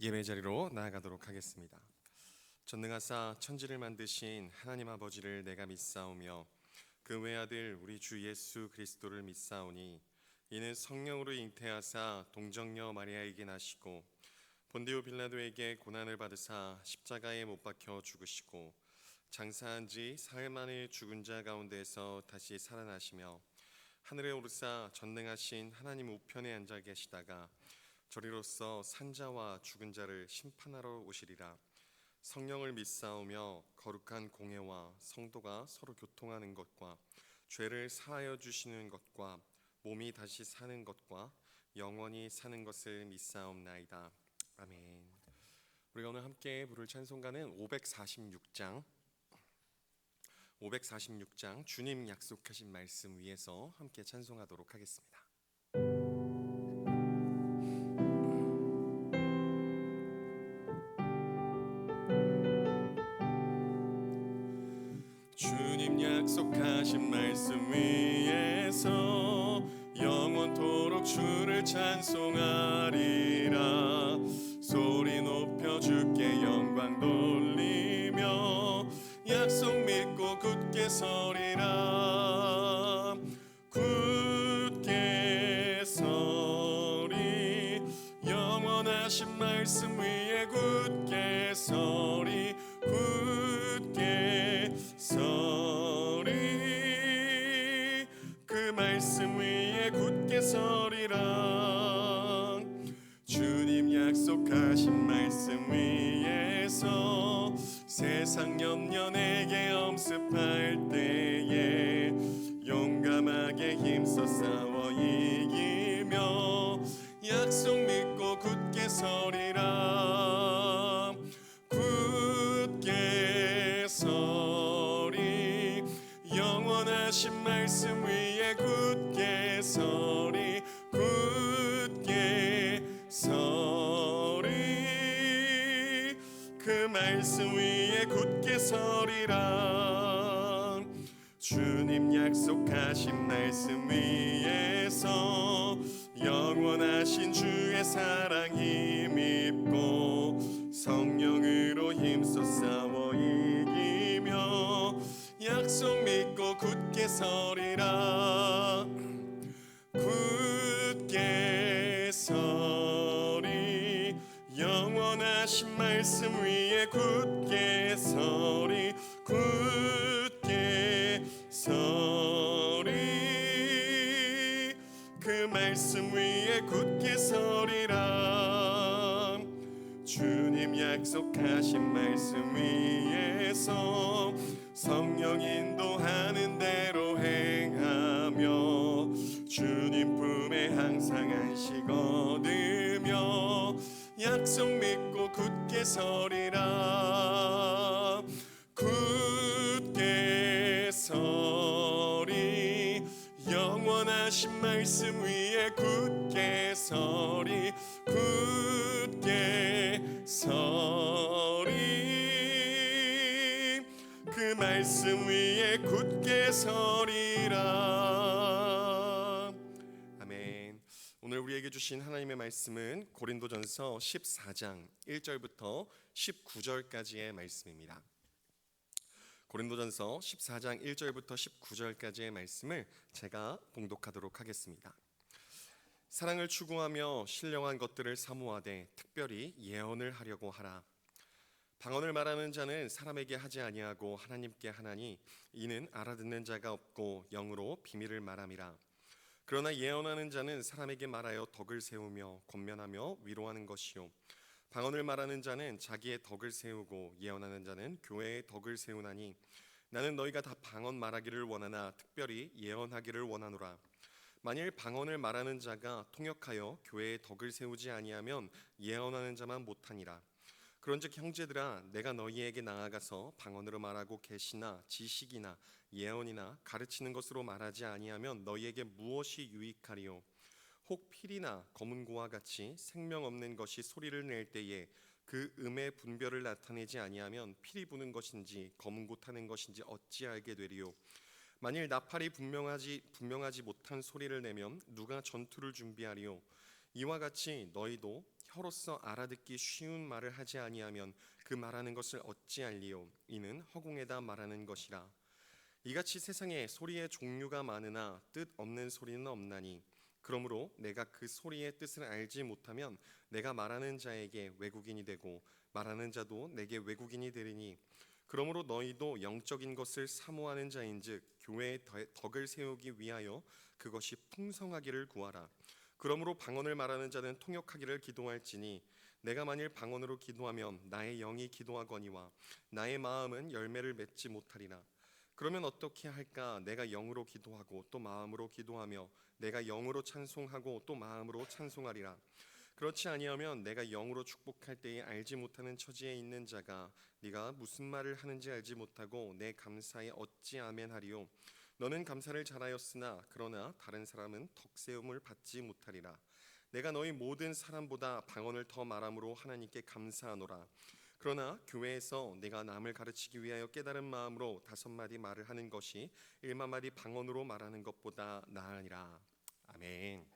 예배 자리로 나아가도록 하겠습니다. 전능하사 천지를 만드신 하나님 아버지를 내가 믿사오며 그 외아들 우리 주 예수 그리스도를 믿사오니 이는 성령으로 잉태하사 동정녀 마리아에게 나시고 본디오 빌라도에게 고난을 받으사 십자가에 못 박혀 죽으시고 장사한 지 사흘 만에 죽은 자 가운데에서 다시 살아나시며 하늘에 오르사 전능하신 하나님 우편에 앉아 계시다가 저리로서 산자와 죽은 자를 심판하러 오시리라. 성령을 믿사오며 거룩한 공회와 성도가 서로 교통하는 것과 죄를 사하여 주시는 것과 몸이 다시 사는 것과 영원히 사는 것을 믿사옵나이다. 아멘. 우리가 오늘 함께 부를 찬송가는 546장 주님 약속하신 말씀 위에서 함께 찬송하도록 하겠습니다. 주님 약속하신 말씀 위에서 영원토록 주를 찬송하리라. 소리 높여 주께 영광 돌리며 약속 믿고 굳게 서리라. 굳게 서리 영원하신 말씀 위에 굳게 서리. 굳게 서리 그 말씀 위에 굳게 서리라. 주님 약속하신 말씀 위에서 세상 염려 내게 엄습할 때에 용감하게 힘써 싸워 이기며 약속 믿고 굳게 서리라. 굳게 서리 영원하신 말씀 위에 굳게 서리. 굳게 서리 그 말씀 위에 굳게 서리라. 주님 약속하신 말씀 위에서 영원하신 주의 사랑 힘입고 성령으로 힘써 싸워 이기며 약속 믿고 굳게 서리라. 굳게 서리 영원하신 말씀 위에 굳게 서리. 굳게 서리 그 말씀 위에 굳게 서리라. 주님 약속하신 말씀 위에서 성령 인도하는 대로 행하며 주님 품에 항상 안식 얻으며 약속 믿고 굳게 서리라. 굳게 서리 영원하신 말씀 위에 굳게 서리. 굳게 서리 그 말씀 위에 굳게 서리라. 아멘. 오늘 우리에게 주신 하나님의 말씀은 고린도전서 14장 1절부터 19절까지의 말씀입니다. 고린도전서 14장 1절부터 19절까지의 말씀을 제가 봉독하도록 하겠습니다. 사랑을 추구하며 신령한 것들을 사모하되 특별히 예언을 하려고 하라. 방언을 말하는 자는 사람에게 하지 아니하고 하나님께 하나니 이는 알아듣는 자가 없고 영으로 비밀을 말함이라. 그러나 예언하는 자는 사람에게 말하여 덕을 세우며 권면하며 위로하는 것이요 방언을 말하는 자는 자기의 덕을 세우고 예언하는 자는 교회의 덕을 세우나니 나는 너희가 다 방언 말하기를 원하나 특별히 예언하기를 원하노라. 만일 방언을 말하는 자가 통역하여 교회의 덕을 세우지 아니하면 예언하는 자만 못하니라. 그런즉 형제들아 내가 너희에게 나아가서 방언으로 말하고 계시나 지식이나 예언이나 가르치는 것으로 말하지 아니하면 너희에게 무엇이 유익하리요. 혹 필이나 검은 고와 같이 생명 없는 것이 소리를 낼 때에 그 음의 분별을 나타내지 아니하면 필이 부는 것인지 검은 고 타는 것인지 어찌 알게 되리요. 만일 나팔이 분명하지 못한 소리를 내면 누가 전투를 준비하리요. 이와 같이 너희도 혀로서 알아듣기 쉬운 말을 하지 아니하면 그 말하는 것을 어찌알리요? 이는 허공에다 말하는 것이라. 이같이 세상에 소리의 종류가 많으나 뜻 없는 소리는 없나니 그러므로 내가 그 소리의 뜻을 알지 못하면 내가 말하는 자에게 외국인이 되고 말하는 자도 내게 외국인이 되리니 그러므로 너희도 영적인 것을 사모하는 자인즉 교회의 덕을 세우기 위하여 그것이 풍성하기를 구하라. 그러므로 방언을 말하는 자는 통역하기를 기도할지니 내가 만일 방언으로 기도하면 나의 영이 기도하거니와 나의 마음은 열매를 맺지 못하리라. 그러면 어떻게 할까? 내가 영으로 기도하고 또 마음으로 기도하며 내가 영으로 찬송하고 또 마음으로 찬송하리라. 그렇지 아니하면 내가 영으로 축복할 때에 알지 못하는 처지에 있는 자가 네가 무슨 말을 하는지 알지 못하고 내 감사에 어찌 아멘하리요? 너는 감사를 잘하였으나 그러나 다른 사람은 덕세움을 받지 못하리라. 내가 너희 모든 사람보다 방언을 더 말함으로 하나님께 감사하노라. 그러나 교회에서 내가 남을 가르치기 위하여 깨달은 마음으로 5마디 말을 하는 것이 1마디 방언으로 말하는 것보다 나으니라. 아멘.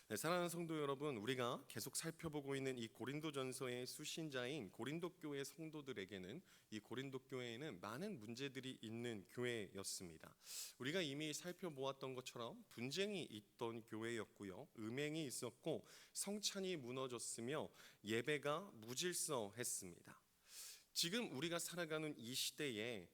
네, 사랑하는 성도 여러분, 우리가 계속 살펴보고 있는 이 고린도전서의 수신자인 고린도 교회 성도들에게는 이 고린도 교회에는 많은 문제들이 있는 교회였습니다. 우리가 이미 살펴보았던 것처럼 분쟁이 있던 교회였고요, 음행이 있었고 성찬이 무너졌으며 예배가 무질서했습니다. 지금 우리가 살아가는 이 시대의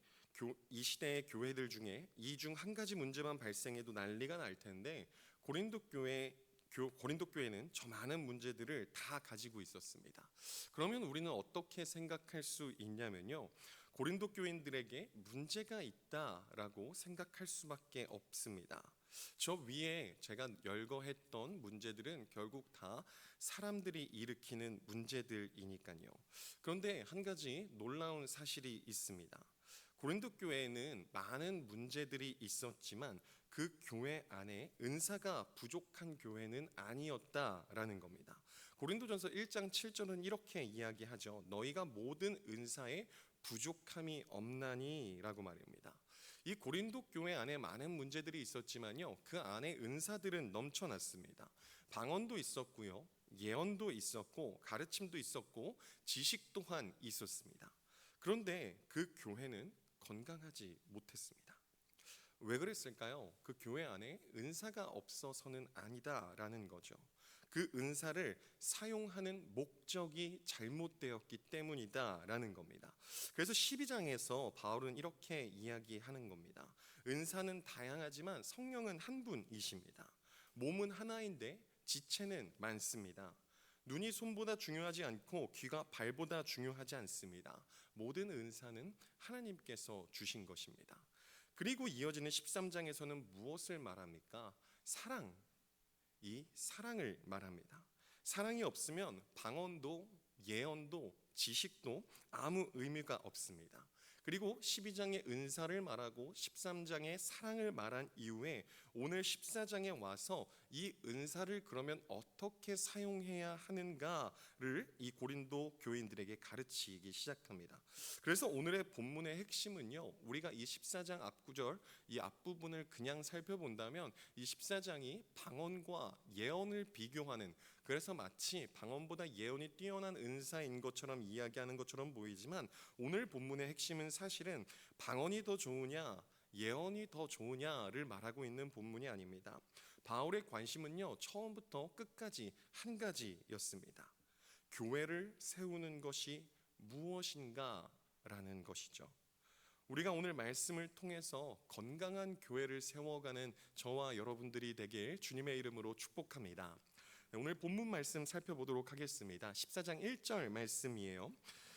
교회들 중에 이 중 한 가지 문제만 발생해도 난리가 날 텐데 고린도 교회는 저 많은 문제들을 다 가지고 있었습니다. 그러면 우리는 어떻게 생각할 수 있냐면요, 고린도 교인들에게 문제가 있다라고 생각할 수밖에 없습니다. 저 위에 제가 열거했던 문제들은 결국 다 사람들이 일으키는 문제들이니까요. 그런데 한 가지 놀라운 사실이 있습니다. 고린도 교회에는 많은 문제들이 있었지만 그 교회 안에 은사가 부족한 교회는 아니었다라는 겁니다. 고린도전서 1장 7절은 이렇게 이야기하죠. 너희가 모든 은사에 부족함이 없나니라고 말입니다. 이 고린도 교회 안에 많은 문제들이 있었지만요, 그 안에 은사들은 넘쳐났습니다. 방언도 있었고요, 예언도 있었고 가르침도 있었고 지식 또한 있었습니다. 그런데 그 교회는 건강하지 못했습니다. 왜 그랬을까요? 그 교회 안에 은사가 없어서는 아니다라는 거죠. 그 은사를 사용하는 목적이 잘못되었기 때문이다라는 겁니다. 그래서 12장에서 바울은 이렇게 이야기하는 겁니다. 은사는 다양하지만 성령은 한 분이십니다. 몸은 하나인데 지체는 많습니다. 눈이 손보다 중요하지 않고 귀가 발보다 중요하지 않습니다. 모든 은사는 하나님께서 주신 것입니다. 그리고 이어지는 13장에서는 무엇을 말합니까? 사랑, 이 사랑을 말합니다. 사랑이 없으면 방언도 예언도 지식도 아무 의미가 없습니다. 그리고 12장의 은사를 말하고 13장의 사랑을 말한 이후에 오늘 14장에 와서 이 은사를 그러면 어떻게 사용해야 하는가를 이 고린도 교인들에게 가르치기 시작합니다. 그래서 오늘의 본문의 핵심은요, 우리가 이 14장 앞구절 이 앞부분을 그냥 살펴본다면 이 14장이 방언과 예언을 비교하는, 그래서 마치 방언보다 예언이 뛰어난 은사인 것처럼 이야기하는 것처럼 보이지만 오늘 본문의 핵심은 사실은 방언이 더 좋으냐 예언이 더 좋으냐를 말하고 있는 본문이 아닙니다. 바울의 관심은요, 처음부터 끝까지 한 가지였습니다. 교회를 세우는 것이 무엇인가라는 것이죠. 우리가 오늘 말씀을 통해서 건강한 교회를 세워가는 저와 여러분들이 되길 주님의 이름으로 축복합니다. 오늘 본문 말씀 살펴보도록 하겠습니다. 14장 1절 말씀이에요.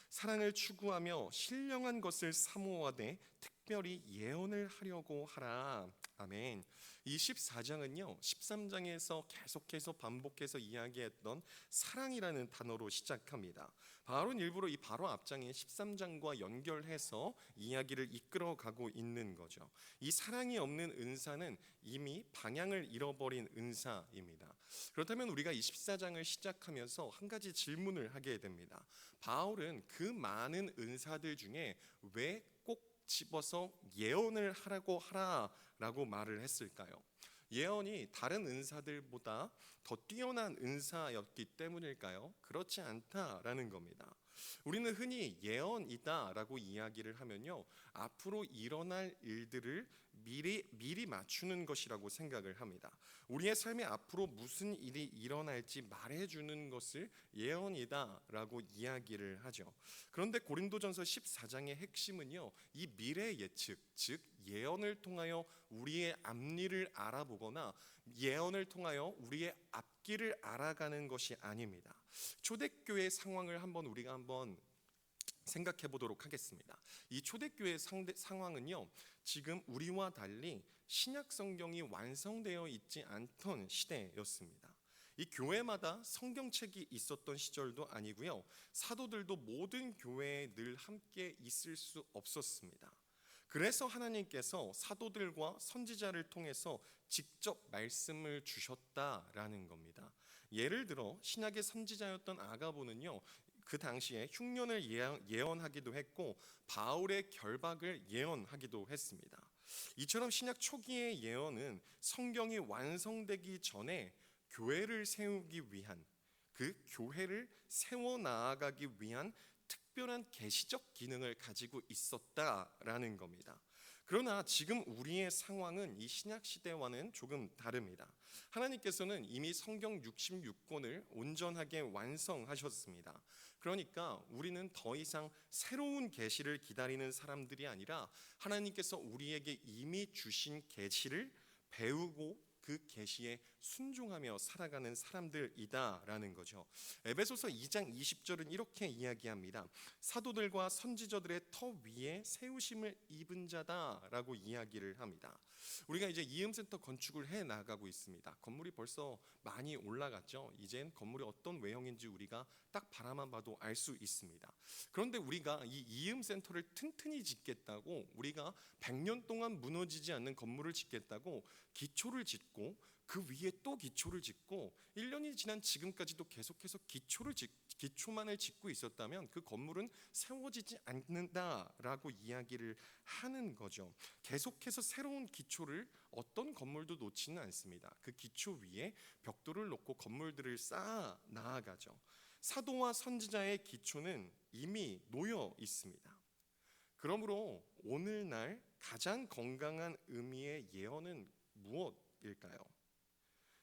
사랑을 추구하며 신령한 것을 사모하되 특별히 예언을 하려고 하라. 아멘. 이 14장은요 13장에서 계속해서 반복해서 이야기했던 사랑이라는 단어로 시작합니다. 바울은 일부러 이 바로 앞장인 13장과 연결해서 이야기를 이끌어가고 있는 거죠. 이 사랑이 없는 은사는 이미 방향을 잃어버린 은사입니다. 그렇다면 우리가 이 14장을 시작하면서 한 가지 질문을 하게 됩니다. 바울은 그 많은 은사들 중에 왜 꼭 집어서 예언을 하라고 말을 했을까요? 예언이 다른 은사들보다 더 뛰어난 은사였기 때문일까요? 그렇지 않다라는 겁니다. 우리는 흔히 예언이다라고 이야기를 하면요, 앞으로 일어날 일들을 미리 맞추는 것이라고 생각을 합니다. 우리의 삶에 앞으로 무슨 일이 일어날지 말해주는 것을 예언이다라고 이야기를 하죠. 그런데 고린도전서 14장의 핵심은요, 이 미래 예측, 즉 예언을 통하여 우리의 앞일을 알아보거나 예언을 통하여 우리의 앞길을 알아가는 것이 아닙니다. 초대교회 상황을 우리가 한번 생각해 보도록 하겠습니다. 이 초대교회 상황은요, 지금 우리와 달리 신약 성경이 완성되어 있지 않던 시대였습니다. 이 교회마다 성경책이 있었던 시절도 아니고요, 사도들도 모든 교회에 늘 함께 있을 수 없었습니다. 그래서 하나님께서 사도들과 선지자를 통해서 직접 말씀을 주셨다라는 겁니다. 예를 들어 신약의 선지자였던 아가보는요, 그 당시에 흉년을 예언하기도 했고 바울의 결박을 예언하기도 했습니다. 이처럼 신약 초기의 예언은 성경이 완성되기 전에 교회를 세우기 위한, 그 교회를 세워 나아가기 위한 특별한 계시적 기능을 가지고 있었다라는 겁니다. 그러나 지금 우리의 상황은 이 신약 시대와는 조금 다릅니다. 하나님께서는 이미 성경 66권을 온전하게 완성하셨습니다. 그러니까 우리는 더 이상 새로운 계시를 기다리는 사람들이 아니라 하나님께서 우리에게 이미 주신 계시를 배우고 그 계시에 순종하며 살아가는 사람들이다라는 거죠. 에베소서 2장 20절은 이렇게 이야기합니다. 사도들과 선지자들의 터 위에 세우심을 입은 자다라고 이야기를 합니다. 우리가 이제 이음센터 건축을 해 나가고 있습니다. 건물이 벌써 많이 올라갔죠. 이젠 건물이 어떤 외형인지 우리가 딱 바라만 봐도 알 수 있습니다. 그런데 우리가 이 이음센터를 튼튼히 짓겠다고, 우리가 100년 동안 무너지지 않는 건물을 짓겠다고 기초를 짓고 그 위에 또 기초를 짓고 1년이 지난 지금까지도 계속해서 기초만을 짓고 있었다면 그 건물은 세워지지 않는다라고 이야기를 하는 거죠. 계속해서 새로운 기초를, 어떤 건물도 놓지는 않습니다. 그 기초 위에 벽돌을 놓고 건물들을 쌓아 나아가죠. 사도와 선지자의 기초는 이미 놓여 있습니다. 그러므로 오늘날 가장 건강한 의미의 예언은 무엇일까요?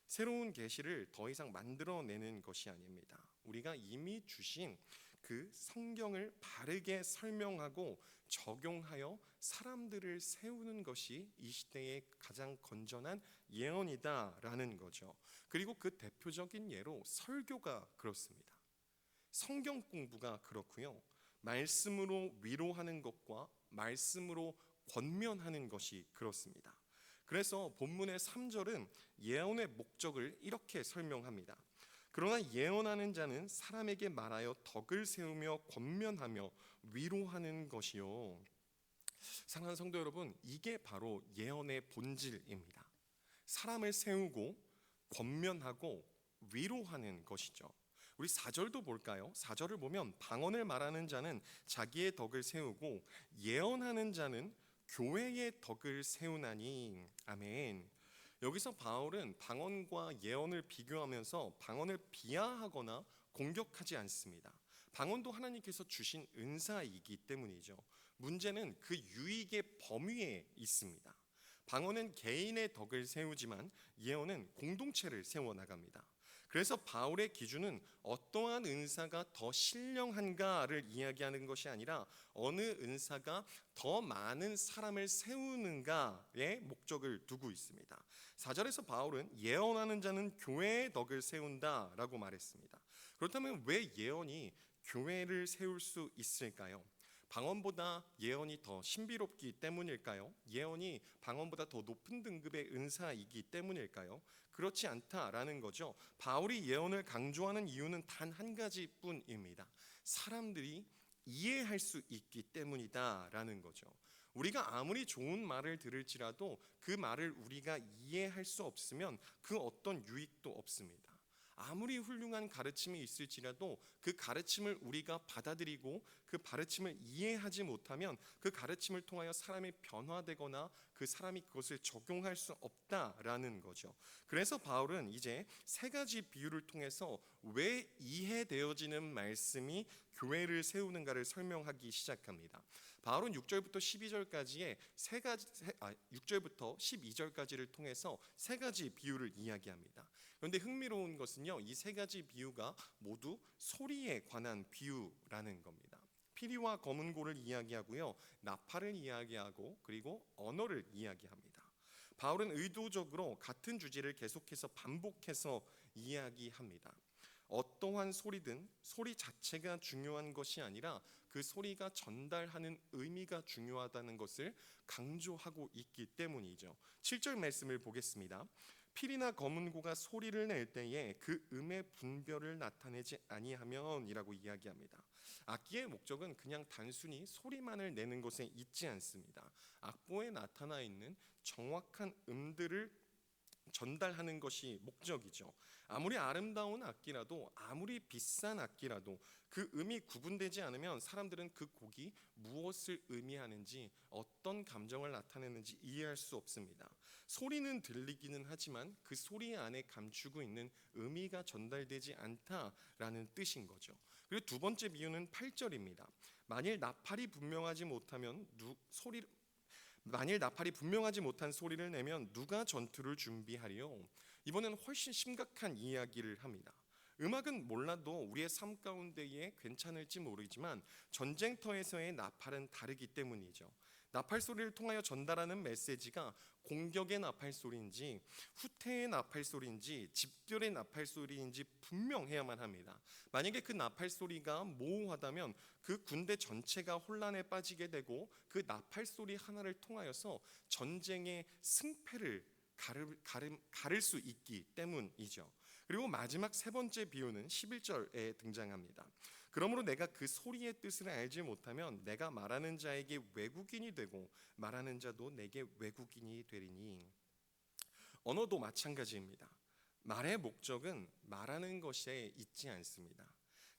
새로운 계시를 더 이상 만들어내는 것이 아닙니다. 우리가 이미 주신 그 성경을 바르게 설명하고 적용하여 사람들을 세우는 것이 이 시대의 가장 건전한 예언이다라는 거죠. 그리고 그 대표적인 예로 설교가 그렇습니다. 성경 공부가 그렇고요, 말씀으로 위로하는 것과 말씀으로 권면하는 것이 그렇습니다. 그래서 본문의 3절은 예언의 목적을 이렇게 설명합니다. 그러나 예언하는 자는 사람에게 말하여 덕을 세우며 권면하며 위로하는 것이요. 사랑하는 성도 여러분, 이게 바로 예언의 본질입니다. 사람을 세우고 권면하고 위로하는 것이죠. 우리 4절도 볼까요? 4절을 보면 방언을 말하는 자는 자기의 덕을 세우고 예언하는 자는 교회의 덕을 세우나니. 아멘. 여기서 바울은 방언과 예언을 비교하면서 방언을 비하하거나 공격하지 않습니다. 방언도 하나님께서 주신 은사이기 때문이죠. 문제는 그 유익의 범위에 있습니다. 방언은 개인의 덕을 세우지만 예언은 공동체를 세워나갑니다. 그래서 바울의 기준은 어떠한 은사가 더 신령한가를 이야기하는 것이 아니라 어느 은사가 더 많은 사람을 세우는가의 목적을 두고 있습니다. 4절에서 바울은 예언하는 자는 교회의 덕을 세운다라고 말했습니다. 그렇다면 왜 예언이 교회를 세울 수 있을까요? 방언보다 예언이 더 신비롭기 때문일까요? 예언이 방언보다 더 높은 등급의 은사이기 때문일까요? 그렇지 않다라는 거죠. 바울이 예언을 강조하는 이유는 단 한 가지뿐입니다. 사람들이 이해할 수 있기 때문이다라는 거죠. 우리가 아무리 좋은 말을 들을지라도 그 말을 우리가 이해할 수 없으면 그 어떤 유익도 없습니다. 아무리 훌륭한 가르침이 있을지라도 그 가르침을 우리가 받아들이고 그 가르침을 이해하지 못하면 그 가르침을 통하여 사람이 변화되거나 그 사람이 그것을 적용할 수 없다라는 거죠. 그래서 바울은 이제 세 가지 비유를 통해서 왜 이해되어지는 말씀이 교회를 세우는가를 설명하기 시작합니다. 바울은 6절부터 12절까지의 6절부터 12절까지를 통해서 세 가지 비유를 이야기합니다. 그런데 흥미로운 것은요, 이 세 가지 비유가 모두 소리에 관한 비유라는 겁니다. 피리와 검은 고를 이야기하고요, 나팔을 이야기하고 그리고 언어를 이야기합니다. 바울은 의도적으로 같은 주제를 계속해서 반복해서 이야기합니다. 어떠한 소리든 소리 자체가 중요한 것이 아니라 그 소리가 전달하는 의미가 중요하다는 것을 강조하고 있기 때문이죠. 7절 말씀을 보겠습니다. 필이나 검은고가 소리를 낼 때에 그 음의 분별을 나타내지 아니하면이라고 이야기합니다. 악기의 목적은 그냥 단순히 소리만을 내는 것에 있지 않습니다. 악보에 나타나 있는 정확한 음들을 전달하는 것이 목적이죠. 아무리 아름다운 악기라도 아무리 비싼 악기라도 그 음이 구분되지 않으면 사람들은 그 곡이 무엇을 의미하는지 어떤 감정을 나타내는지 이해할 수 없습니다. 소리는 들리기는 하지만 그 소리 안에 감추고 있는 의미가 전달되지 않다라는 뜻인 거죠. 그리고 두 번째 비유는 8절입니다. 만일 나팔이 분명하지 못한 소리를 내면 누가 전투를 준비하리요? 이번엔 훨씬 심각한 이야기를 합니다. 음악은 몰라도 우리의 삶 가운데에 괜찮을지 모르지만 전쟁터에서의 나팔은 다르기 때문이죠. 나팔 소리를 통하여 전달하는 메시지가 공격의 나팔 소리인지 후퇴의 나팔 소리인지 집결의 나팔 소리인지 분명해야만 합니다. 만약에 그 나팔 소리가 모호하다면 그 군대 전체가 혼란에 빠지게 되고 그 나팔 소리 하나를 통하여서 전쟁의 승패를 가를 수 있기 때문이죠. 그리고 마지막 세 번째 비유는 11절에 등장합니다. 그러므로 내가 그 소리의 뜻을 알지 못하면 내가 말하는 자에게 외국인이 되고 말하는 자도 내게 외국인이 되리니. 언어도 마찬가지입니다. 말의 목적은 말하는 것에 있지 않습니다.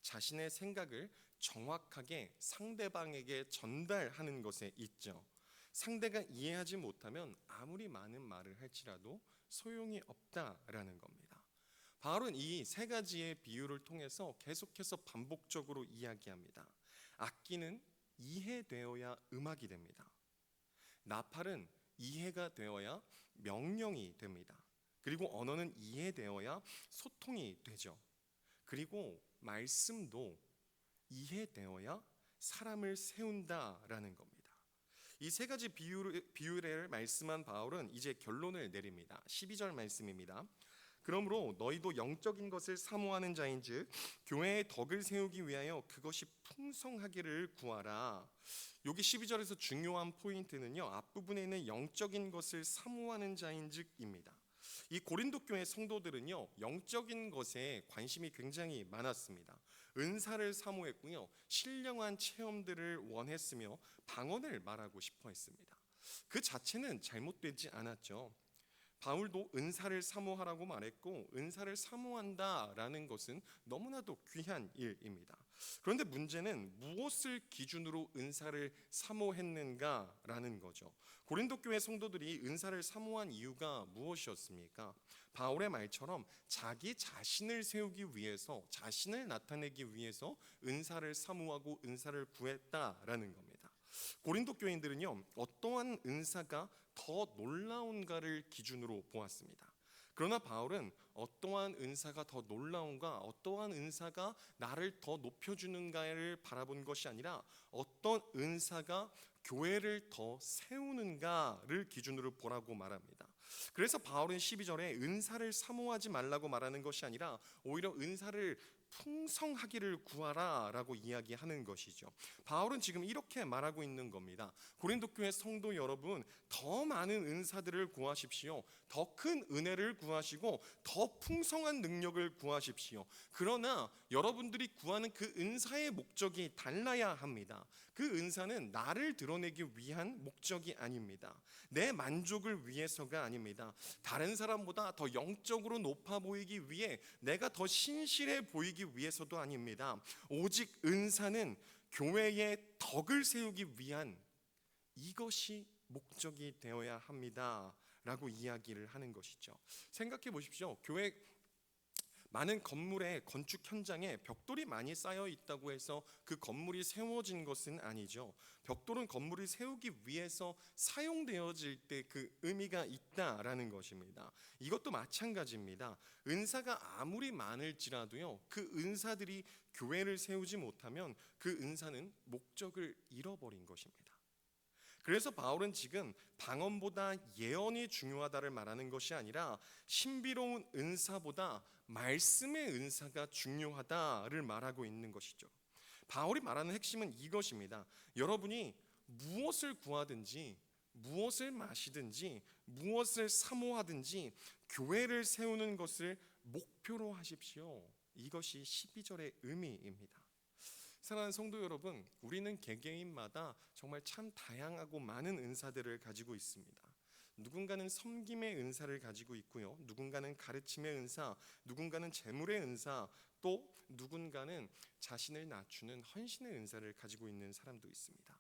자신의 생각을 정확하게 상대방에게 전달하는 것에 있죠. 상대가 이해하지 못하면 아무리 많은 말을 할지라도 소용이 없다라는 겁니다. 바울은 이 세 가지의 비유를 통해서 계속해서 반복적으로 이야기합니다. 악기는 이해되어야 음악이 됩니다. 나팔은 이해가 되어야 명령이 됩니다. 그리고 언어는 이해되어야 소통이 되죠. 그리고 말씀도 이해되어야 사람을 세운다라는 겁니다. 이 세 가지 비유를 말씀한 바울은 이제 결론을 내립니다. 12절 말씀입니다. 그러므로 너희도 영적인 것을 사모하는 자인즉 교회의 덕을 세우기 위하여 그것이 풍성하기를 구하라. 여기 12절에서 중요한 포인트는요, 앞부분에 있는 영적인 것을 사모하는 자인즉입니다. 이 고린도 교회 성도들은요, 영적인 것에 관심이 굉장히 많았습니다. 은사를 사모했고요, 신령한 체험들을 원했으며 방언을 말하고 싶어 했습니다. 그 자체는 잘못되지 않았죠. 바울도 은사를 사모하라고 말했고 은사를 사모한다라는 것은 너무나도 귀한 일입니다. 그런데 문제는 무엇을 기준으로 은사를 사모했는가라는 거죠. 고린도 교회 성도들이 은사를 사모한 이유가 무엇이었습니까? 바울의 말처럼 자기 자신을 세우기 위해서, 자신을 나타내기 위해서 은사를 사모하고 은사를 구했다라는 겁니다. 고린도 교인들은요, 어떠한 은사가 더 놀라운가를 기준으로 보았습니다. 그러나 바울은 어떠한 은사가 더 놀라운가, 어떠한 은사가 나를 더 높여주는가를 바라본 것이 아니라 어떤 은사가 교회를 더 세우는가를 기준으로 보라고 말합니다. 그래서 바울은 12절에 은사를 사모하지 말라고 말하는 것이 아니라 오히려 은사를 풍성하기를 구하라라고 이야기하는 것이죠. 바울은 지금 이렇게 말하고 있는 겁니다. 고린도 교회 성도 여러분, 더 많은 은사들을 구하십시오. 더 큰 은혜를 구하시고 더 풍성한 능력을 구하십시오. 그러나 여러분들이 구하는 그 은사의 목적이 달라야 합니다. 그 은사는 나를 드러내기 위한 목적이 아닙니다. 내 만족을 위해서가 아닙니다. 다른 사람보다 더 영적으로 높아 보이기 위해, 내가 더 신실해 보이기 위해서도 아닙니다. 오직 은사는 교회의 덕을 세우기 위한, 이것이 목적이 되어야 합니다 라고 이야기를 하는 것이죠. 생각해 보십시오. 교회 많은 건물의 건축 현장에 벽돌이 많이 쌓여 있다고 해서 그 건물이 세워진 것은 아니죠. 벽돌은 건물을 세우기 위해서 사용되어질 때 그 의미가 있다라는 것입니다. 이것도 마찬가지입니다. 은사가 아무리 많을지라도요, 그 은사들이 교회를 세우지 못하면 그 은사는 목적을 잃어버린 것입니다. 그래서 바울은 지금 방언보다 예언이 중요하다를 말하는 것이 아니라 신비로운 은사보다 말씀의 은사가 중요하다를 말하고 있는 것이죠. 바울이 말하는 핵심은 이것입니다. 여러분이 무엇을 구하든지, 무엇을 마시든지, 무엇을 사모하든지 교회를 세우는 것을 목표로 하십시오. 이것이 12절의 의미입니다. 사랑하는 성도 여러분, 우리는 개개인마다 정말 참 다양하고 많은 은사들을 가지고 있습니다. 누군가는 섬김의 은사를 가지고 있고요, 누군가는 가르침의 은사, 누군가는 재물의 은사, 또 누군가는 자신을 낮추는 헌신의 은사를 가지고 있는 사람도 있습니다.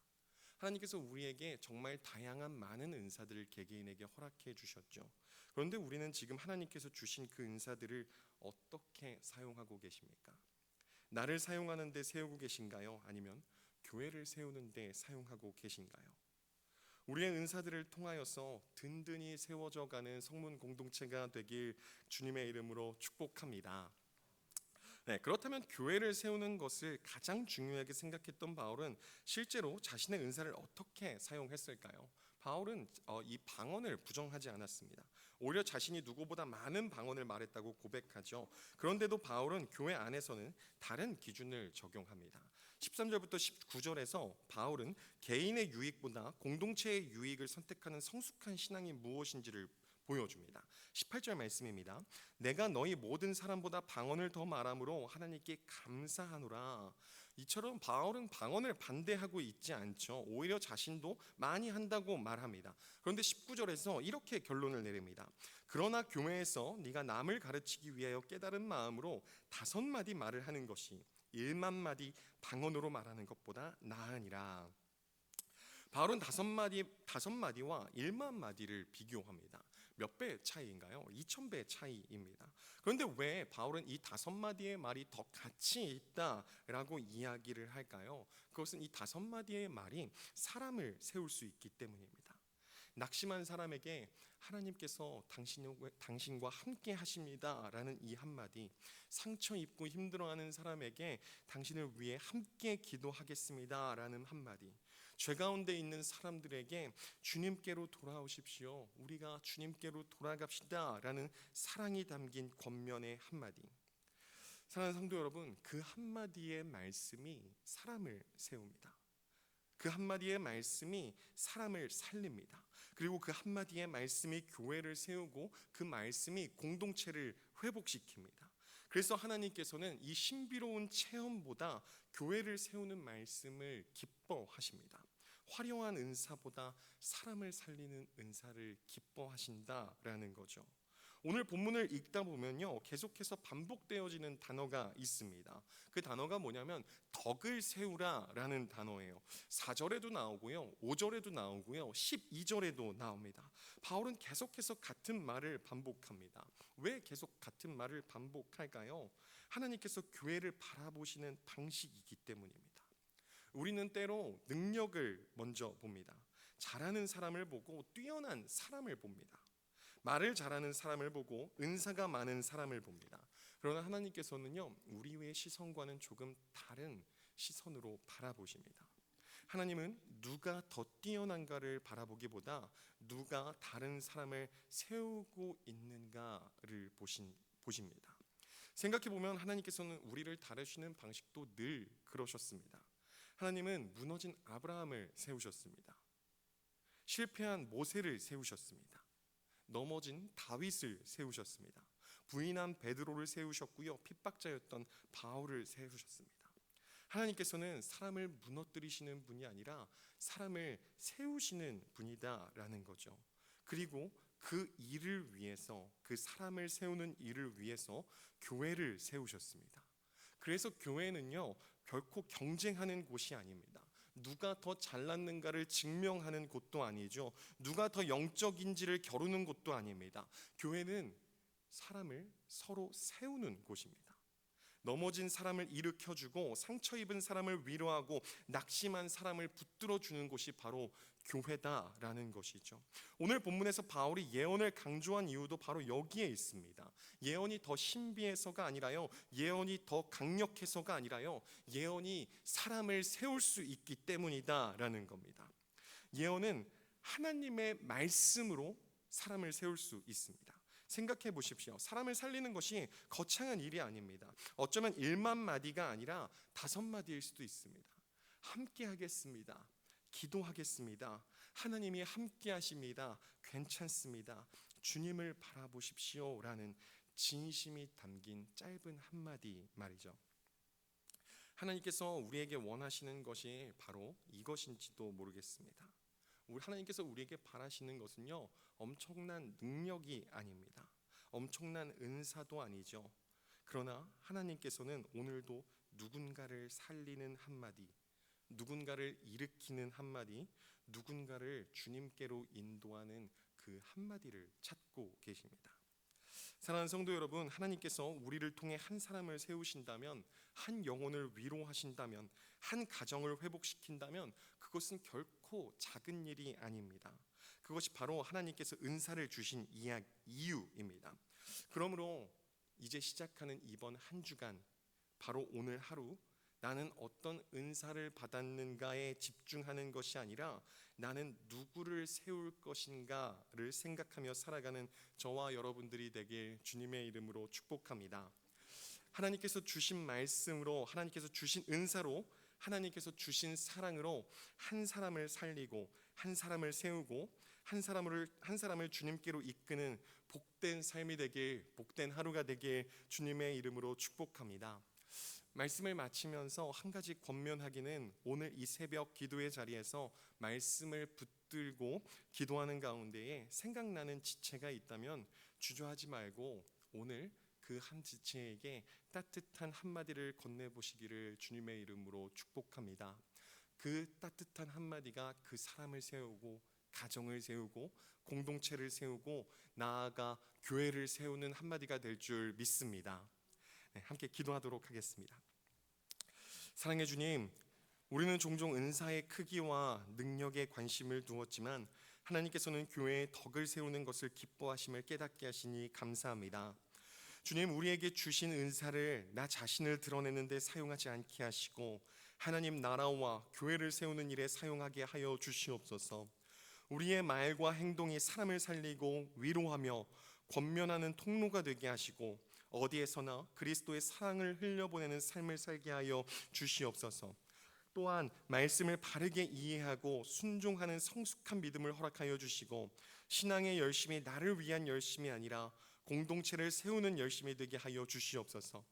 하나님께서 우리에게 정말 다양한 많은 은사들을 개개인에게 허락해 주셨죠. 그런데 우리는 지금 하나님께서 주신 그 은사들을 어떻게 사용하고 계십니까? 나를 사용하는 데 세우고 계신가요? 아니면 교회를 세우는 데 사용하고 계신가요? 우리의 은사들을 통하여서 든든히 세워져 가는 성문 공동체가 되길 주님의 이름으로 축복합니다. 네, 그렇다면 교회를 세우는 것을 가장 중요하게 생각했던 바울은 실제로 자신의 은사를 어떻게 사용했을까요? 바울은 이 방언을 부정하지 않았습니다. 오히려 자신이 누구보다 많은 방언을 말했다고 고백하죠. 그런데도 바울은 교회 안에서는 다른 기준을 적용합니다. 13절부터 19절에서 바울은 개인의 유익보다 공동체의 유익을 선택하는 성숙한 신앙이 무엇인지를 보여줍니다. 18절 말씀입니다. 내가 너희 모든 사람보다 방언을 더 말함으로 하나님께 감사하노라. 이처럼 바울은 방언을 반대하고 있지 않죠. 오히려 자신도 많이 한다고 말합니다. 그런데 19절에서 이렇게 결론을 내립니다. 그러나 교회에서 네가 남을 가르치기 위하여 깨달은 마음으로 5마디 말을 하는 것이 1만 마디 방언으로 말하는 것보다 나으니라. 바울은 5마디와 1만 마디를 비교합니다. 몇 배 차이인가요? 2000배 차이입니다. 그런데 왜 바울은 이 5마디의 말이 더 가치 있다라고 이야기를 할까요? 그것은 이 5마디의 말이 사람을 세울 수 있기 때문입니다. 낙심한 사람에게 하나님께서 당신과 함께 하십니다라는 이 한마디, 상처 입고 힘들어하는 사람에게 당신을 위해 함께 기도하겠습니다라는 한마디, 죄 가운데 있는 사람들에게 주님께로 돌아오십시오, 우리가 주님께로 돌아갑시다라는 사랑이 담긴 권면의 한마디. 사랑하는 성도 여러분, 그 한마디의 말씀이 사람을 세웁니다. 그 한마디의 말씀이 사람을 살립니다. 그리고 그 한마디의 말씀이 교회를 세우고 그 말씀이 공동체를 회복시킵니다. 그래서 하나님께서는 이 신비로운 체험보다 교회를 세우는 말씀을 기뻐하십니다. 화려한 은사보다 사람을 살리는 은사를 기뻐하신다라는 거죠. 오늘 본문을 읽다 보면요, 계속해서 반복되어지는 단어가 있습니다. 그 단어가 뭐냐면 덕을 세우라라는 단어예요. 4절에도 나오고요, 5절에도 나오고요, 12절에도 나옵니다. 바울은 계속해서 같은 말을 반복합니다. 왜 계속 같은 말을 반복할까요? 하나님께서 교회를 바라보시는 방식이기 때문입니다. 우리는 때로 능력을 먼저 봅니다. 잘하는 사람을 보고 뛰어난 사람을 봅니다. 말을 잘하는 사람을 보고 은사가 많은 사람을 봅니다. 그러나 하나님께서는요, 우리의 시선과는 조금 다른 시선으로 바라보십니다. 하나님은 누가 더 뛰어난가를 바라보기보다 누가 다른 사람을 세우고 있는가를 보십니다. 생각해보면 하나님께서는 우리를 다루시는 방식도 늘 그러셨습니다. 하나님은 무너진 아브라함을 세우셨습니다. 실패한 모세를 세우셨습니다. 넘어진 다윗을 세우셨습니다. 부인한 베드로를 세우셨고요, 핍박자였던 바울을 세우셨습니다. 하나님께서는 사람을 무너뜨리시는 분이 아니라 사람을 세우시는 분이다라는 거죠. 그리고 그 일을 위해서, 그 사람을 세우는 일을 위해서 교회를 세우셨습니다. 그래서 교회는요, 결코 경쟁하는 곳이 아닙니다. 누가 더 잘났는가를 증명하는 곳도 아니죠. 누가 더 영적인지를 겨루는 곳도 아닙니다. 교회는 사람을 서로 세우는 곳입니다. 넘어진 사람을 일으켜주고 상처 입은 사람을 위로하고 낙심한 사람을 붙들어주는 곳이 바로 교회다라는 것이죠. 오늘 본문에서 바울이 예언을 강조한 이유도 바로 여기에 있습니다. 예언이 더 신비해서가 아니라요, 예언이 더 강력해서가 아니라요, 예언이 사람을 세울 수 있기 때문이다라는 겁니다. 예언은 하나님의 말씀으로 사람을 세울 수 있습니다. 생각해 보십시오. 사람을 살리는 것이 거창한 일이 아닙니다. 어쩌면 1만 마디가 아니라 5마디일 수도 있습니다. 함께 하겠습니다. 기도하겠습니다. 하나님이 함께 하십니다. 괜찮습니다. 주님을 바라보십시오 라는 진심이 담긴 짧은 한마디 말이죠. 하나님께서 우리에게 원하시는 것이 바로 이것인지도 모르겠습니다. 하나님께서 우리에게 바라시는 것은요, 엄청난 능력이 아닙니다. 엄청난 은사도 아니죠. 그러나 하나님께서는 오늘도 누군가를 살리는 한마디, 누군가를 일으키는 한마디, 누군가를 주님께로 인도하는 그 한마디를 찾고 계십니다. 사랑하는 성도 여러분, 하나님께서 우리를 통해 한 사람을 세우신다면, 한 영혼을 위로하신다면, 한 가정을 회복시킨다면 그것은 결코 작은 일이 아닙니다. 그것이 바로 하나님께서 은사를 주신 이유입니다. 그러므로 이제 시작하는 이번 한 주간, 바로 오늘 하루, 나는 어떤 은사를 받았는가에 집중하는 것이 아니라 나는 누구를 세울 것인가를 생각하며 살아가는 저와 여러분들이 되길 주님의 이름으로 축복합니다. 하나님께서 주신 말씀으로, 하나님께서 주신 은사로, 하나님께서 주신 사랑으로 한 사람을 살리고 한 사람을 세우고 한 사람을 주님께로 이끄는 복된 삶이 되길, 복된 하루가 되길 주님의 이름으로 축복합니다. 말씀을 마치면서 한 가지 권면하기는, 오늘 이 새벽 기도의 자리에서 말씀을 붙들고 기도하는 가운데에 생각나는 지체가 있다면 주저하지 말고 오늘 그 한 지체에게 따뜻한 한마디를 건네보시기를 주님의 이름으로 축복합니다. 그 따뜻한 한마디가 그 사람을 세우고 가정을 세우고 공동체를 세우고 나아가 교회를 세우는 한마디가 될 줄 믿습니다. 함께 기도하도록 하겠습니다. 사랑의 주님, 우리는 종종 은사의 크기와 능력에 관심을 두었지만 하나님께서는 교회의 덕을 세우는 것을 기뻐하심을 깨닫게 하시니 감사합니다. 주님, 우리에게 주신 은사를 나 자신을 드러내는 데 사용하지 않게 하시고 하나님 나라와 교회를 세우는 일에 사용하게 하여 주시옵소서. 우리의 말과 행동이 사람을 살리고 위로하며 권면하는 통로가 되게 하시고 어디에서나 그리스도의 사랑을 흘려보내는 삶을 살게 하여 주시옵소서. 또한 말씀을 바르게 이해하고 순종하는 성숙한 믿음을 허락하여 주시고 신앙의 열심이 나를 위한 열심이 아니라 공동체를 세우는 열심이 되게 하여 주시옵소서.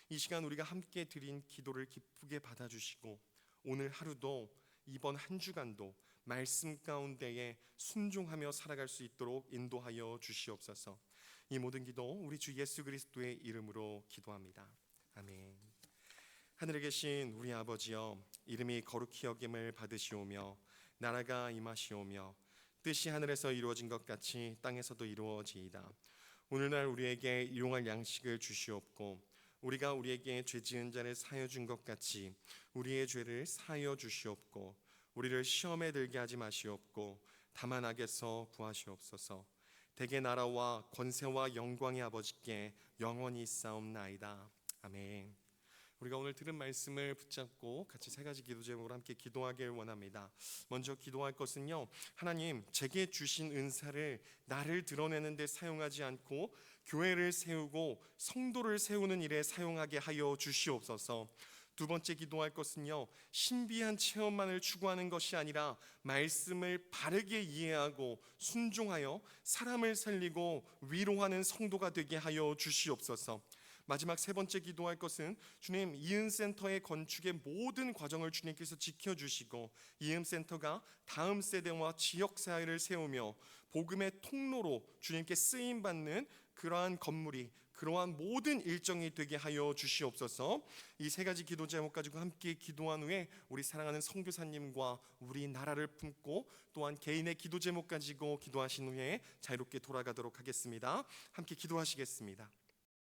이 시간 우리가 함께 드린 기도를 기쁘게 받아주시고 오늘 하루도 이번 한 주간도 말씀 가운데에 순종하며 살아갈 수 있도록 인도하여 주시옵소서. 이 모든 기도 우리 주 예수 그리스도의 이름으로 기도합니다. 아멘. 하늘에 계신 우리 아버지여, 이름이 거룩히 여김을 받으시오며 나라가 임하시오며 뜻이 하늘에서 이루어진 것 같이 땅에서도 이루어지이다. 오늘날 우리에게 일용할 양식을 주시옵고 우리가 우리에게 죄 지은 자를 사하여 준 것 같이 우리의 죄를 사하여 주시옵고 우리를 시험에 들게 하지 마시옵고 다만 악에서 구하시옵소서. 대개 나라와 권세와 영광의 아버지께 영원히 있사옵나이다. 아멘. 우리 우리가 오늘 들은 말씀을 붙잡고 같이 세 가지 기도 제목으로 함께 기도하길 원합니다. 먼저 기도할 것은요, 하나님, 제게 주신 은사를 나를 드러내는 데 사용하지 않고 교회를 세우고 성도를 세우는 일에 사용하게 하여 주시옵소서. 두 번째 기도할 것은요, 신비한 체험만을 추구하는 것이 아니라 말씀을 바르게 이해하고 순종하여 사람을 살리고 위로하는 성도가 되게 하여 주시옵소서. 마지막 세 번째 기도할 것은 주님, 이음센터의 건축의 모든 과정을 주님께서 지켜주시고 이음센터가 다음 세대와 지역사회를 세우며 복음의 통로로 주님께 쓰임받는 그러한 건물이, 그러한 모든 일정이 되게 하여 주시옵소서. 이 세 가지 기도 제목 가지고 함께 기도한 후에 우리 사랑하는 선교사님과 우리 나라를 품고 또한 개인의 기도 제목 가지고 기도하신 후에 자유롭게 돌아가도록 하겠습니다. 함께 기도하시겠습니다.